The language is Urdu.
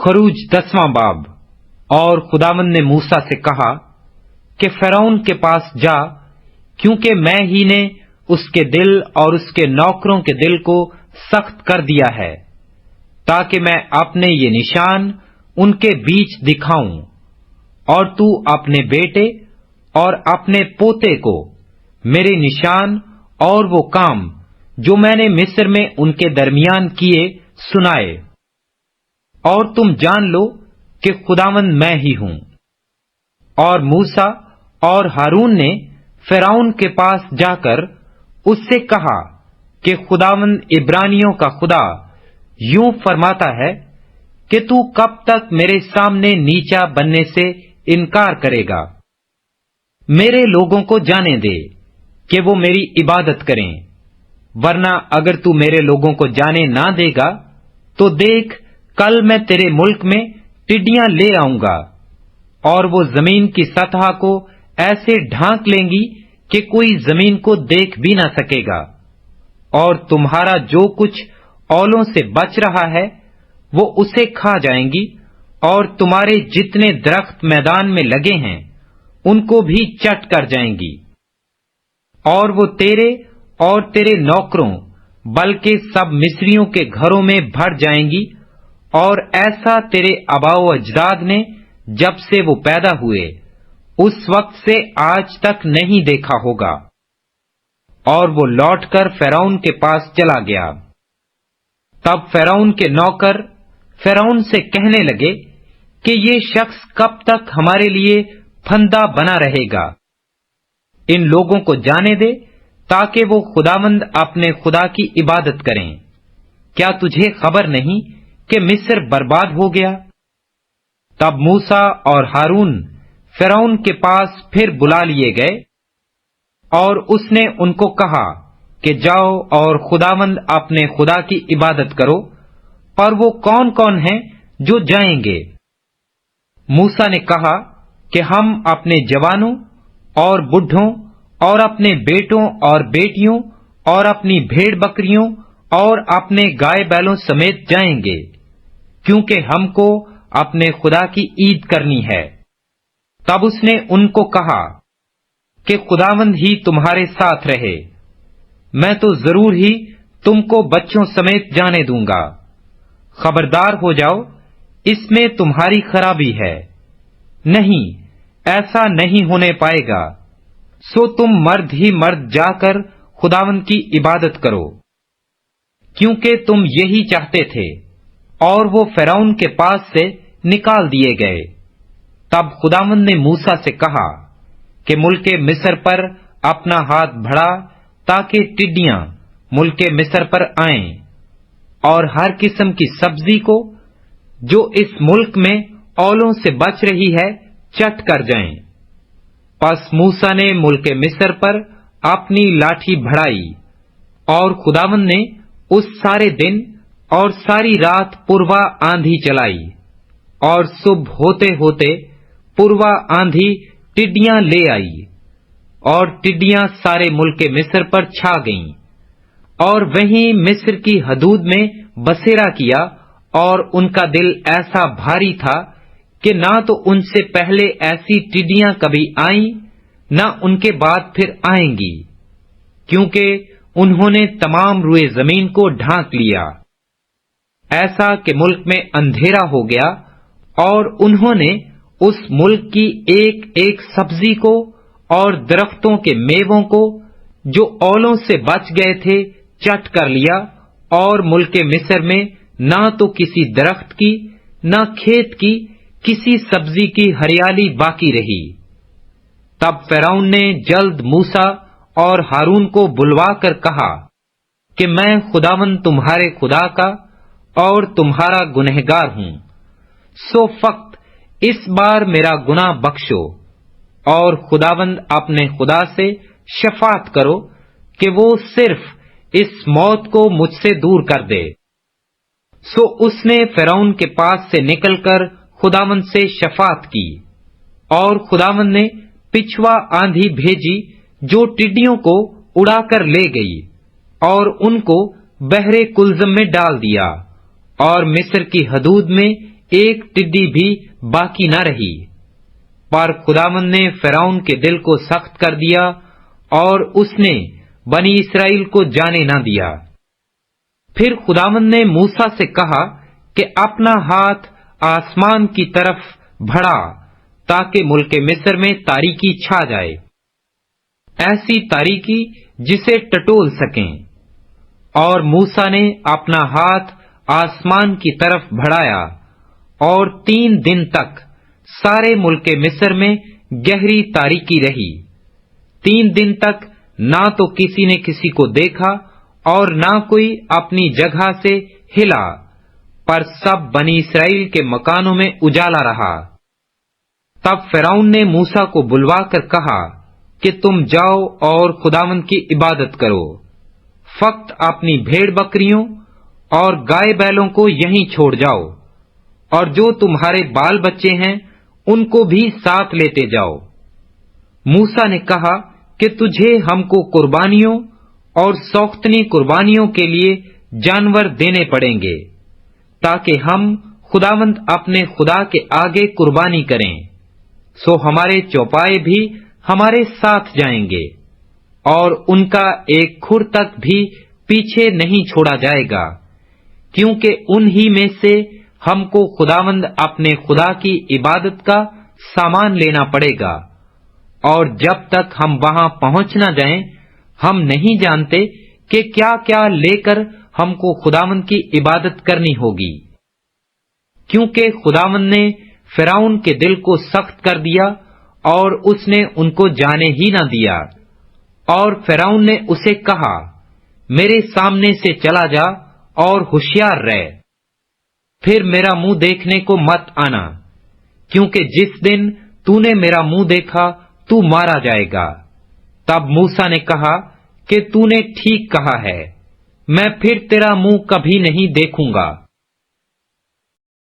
خروج 10واں باب۔ اور خداوند نے موسیٰ سے کہا کہ فرعون کے پاس جا، کیونکہ میں ہی نے اس کے دل اور اس کے نوکروں کے دل کو سخت کر دیا ہے، تاکہ میں اپنے یہ نشان ان کے بیچ دکھاؤں، اور تو اپنے بیٹے اور اپنے پوتے کو میرے نشان اور وہ کام جو میں نے مصر میں ان کے درمیان کیے سنائے، اور تم جان لو کہ خداوند میں ہی ہوں۔ اور موسیٰ اور ہارون نے فرعون کے پاس جا کر اس سے کہا کہ خداوند عبرانیوں کا خدا یوں فرماتا ہے کہ تو کب تک میرے سامنے نیچا بننے سے انکار کرے گا؟ میرے لوگوں کو جانے دے کہ وہ میری عبادت کریں، ورنہ اگر تو میرے لوگوں کو جانے نہ دے گا تو دیکھ، کل میں تیرے ملک میں ٹڈیاں لے آؤں گا، اور وہ زمین کی سطح کو ایسے ڈھانک لیں گی کہ کوئی زمین کو دیکھ بھی نہ سکے گا، اور تمہارا جو کچھ اولوں سے بچ رہا ہے وہ اسے کھا جائیں گی، اور تمہارے جتنے درخت میدان میں لگے ہیں ان کو بھی چٹ کر جائیں گی، اور وہ تیرے اور تیرے نوکروں بلکہ سب مصریوں کے گھروں میں بھر جائیں گی، اور ایسا تیرے آباء و اجداد نے جب سے وہ پیدا ہوئے اس وقت سے آج تک نہیں دیکھا ہوگا۔ اور وہ لوٹ کر فرعون کے پاس چلا گیا۔ تب فرعون کے نوکر فرعون سے کہنے لگے کہ یہ شخص کب تک ہمارے لیے پھندا بنا رہے گا؟ ان لوگوں کو جانے دے تاکہ وہ خداوند اپنے خدا کی عبادت کریں۔ کیا تجھے خبر نہیں کہ مصر برباد ہو گیا؟ تب موسیٰ اور ہارون فرعون کے پاس پھر بلا لیے گئے، اور اس نے ان کو کہا کہ جاؤ اور خداوند اپنے خدا کی عبادت کرو۔ اور وہ کون کون ہیں جو جائیں گے؟ موسیٰ نے کہا کہ ہم اپنے جوانوں اور بڈھوں اور اپنے بیٹوں اور بیٹیوں اور اپنی بھیڑ بکریوں اور اپنے گائے بیلوں سمیت جائیں گے، کیونکہ ہم کو اپنے خدا کی عید کرنی ہے۔ تب اس نے ان کو کہا کہ خداوند ہی تمہارے ساتھ رہے، میں تو ضرور ہی تم کو بچوں سمیت جانے دوں گا۔ خبردار ہو جاؤ، اس میں تمہاری خرابی ہے، نہیں، ایسا نہیں ہونے پائے گا۔ سو تم مرد ہی مرد جا کر خداوند کی عبادت کرو، کیونکہ تم یہی چاہتے تھے۔ اور وہ فرعون کے پاس سے نکال دیے گئے۔ تب خداوند نے موسیٰ سے کہا کہ ملک مصر پر اپنا ہاتھ بڑھا، تاکہ ٹڈیاں ملک مصر پر آئیں، اور ہر قسم کی سبزی کو جو اس ملک میں اولوں سے بچ رہی ہے چٹ کر جائیں۔ پس موسیٰ نے ملک مصر پر اپنی لاٹھی بڑھائی، اور خداوند نے اس سارے دن اور ساری رات پوروا آندھی چلائی، اور صبح ہوتے ہوتے پوروا آندھی ٹڈیاں لے آئی، اور ٹڈیاں سارے ملک مصر پر چھا گئیں، اور وہیں مصر کی حدود میں بسیرا کیا، اور ان کا دل ایسا بھاری تھا کہ نہ تو ان سے پہلے ایسی ٹڈیاں کبھی آئیں، نہ ان کے بعد پھر آئیں گی، کیونکہ انہوں نے تمام روئے زمین کو ڈھانک لیا، ایسا کہ ملک میں اندھیرا ہو گیا، اور انہوں نے اس ملک کی ایک ایک سبزی کو اور درختوں کے میووں کو جو اولوں سے بچ گئے تھے چٹ کر لیا، اور ملک مصر میں نہ تو کسی درخت کی نہ کھیت کی کسی سبزی کی ہریالی باقی رہی۔ تب فرعون نے جلد موسیٰ اور ہارون کو بلوا کر کہا کہ میں خداوند تمہارے خدا کا اور تمہارا گنہگار ہوں، سو فقط اس بار میرا گناہ بخشو، اور خداوند اپنے خدا سے شفاعت کرو کہ وہ صرف اس موت کو مجھ سے دور کر دے۔ سو اس نے فرعون کے پاس سے نکل کر خداوند سے شفاعت کی، اور خداوند نے پچھوا آندھی بھیجی جو ٹڈیوں کو اڑا کر لے گئی، اور ان کو بحر کلزم میں ڈال دیا، اور مصر کی حدود میں ایک ٹڈی بھی باقی نہ رہی۔ پر خداوند نے فرعون کے دل کو سخت کر دیا اور اس نے بنی اسرائیل کو جانے نہ دیا۔ پھر خداوند نے موسیٰ سے کہا کہ اپنا ہاتھ آسمان کی طرف بڑھا تاکہ ملک مصر میں تاریکی چھا جائے، ایسی تاریکی جسے ٹٹول سکیں۔ اور موسیٰ نے اپنا ہاتھ آسمان کی طرف بڑھایا اور 3 دن تک سارے ملک مصر میں گہری تاریکی رہی۔ 3 دن تک نہ تو کسی نے کسی کو دیکھا اور نہ کوئی اپنی جگہ سے ہلا، پر سب بنی اسرائیل کے مکانوں میں اجالا رہا۔ تب فرعون نے موسیٰ کو بلوا کر کہا کہ تم جاؤ اور خداوند کی عبادت کرو، فقط اپنی بھیڑ بکریوں اور گائے بیلوں کو یہیں چھوڑ جاؤ، اور جو تمہارے بال بچے ہیں ان کو بھی ساتھ لیتے جاؤ۔ موسیٰ نے کہا کہ تجھے ہم کو قربانیوں اور سوختنی قربانیوں کے لیے جانور دینے پڑیں گے، تاکہ ہم خداوند اپنے خدا کے آگے قربانی کریں۔ سو ہمارے چوپائے بھی ہمارے ساتھ جائیں گے، اور ان کا ایک کھر تک بھی پیچھے نہیں چھوڑا جائے گا، کیونکہ انہی میں سے ہم کو خداوند اپنے خدا کی عبادت کا سامان لینا پڑے گا، اور جب تک ہم وہاں پہنچ نہ جائیں ہم نہیں جانتے کہ کیا کیا لے کر ہم کو خداوند کی عبادت کرنی ہوگی۔ کیونکہ خداوند نے فرعون کے دل کو سخت کر دیا اور اس نے ان کو جانے ہی نہ دیا۔ اور فرعون نے اسے کہا، میرے سامنے سے چلا جا اور ہوشیار رہ، پھر میرا منہ دیکھنے کو مت آنا، کیونکہ جس دن تو نے میرا منہ دیکھا تو مارا جائے گا۔ تب موسیٰ نے کہا کہ تو نے ٹھیک کہا ہے، میں پھر تیرا منہ کبھی نہیں دیکھوں گا۔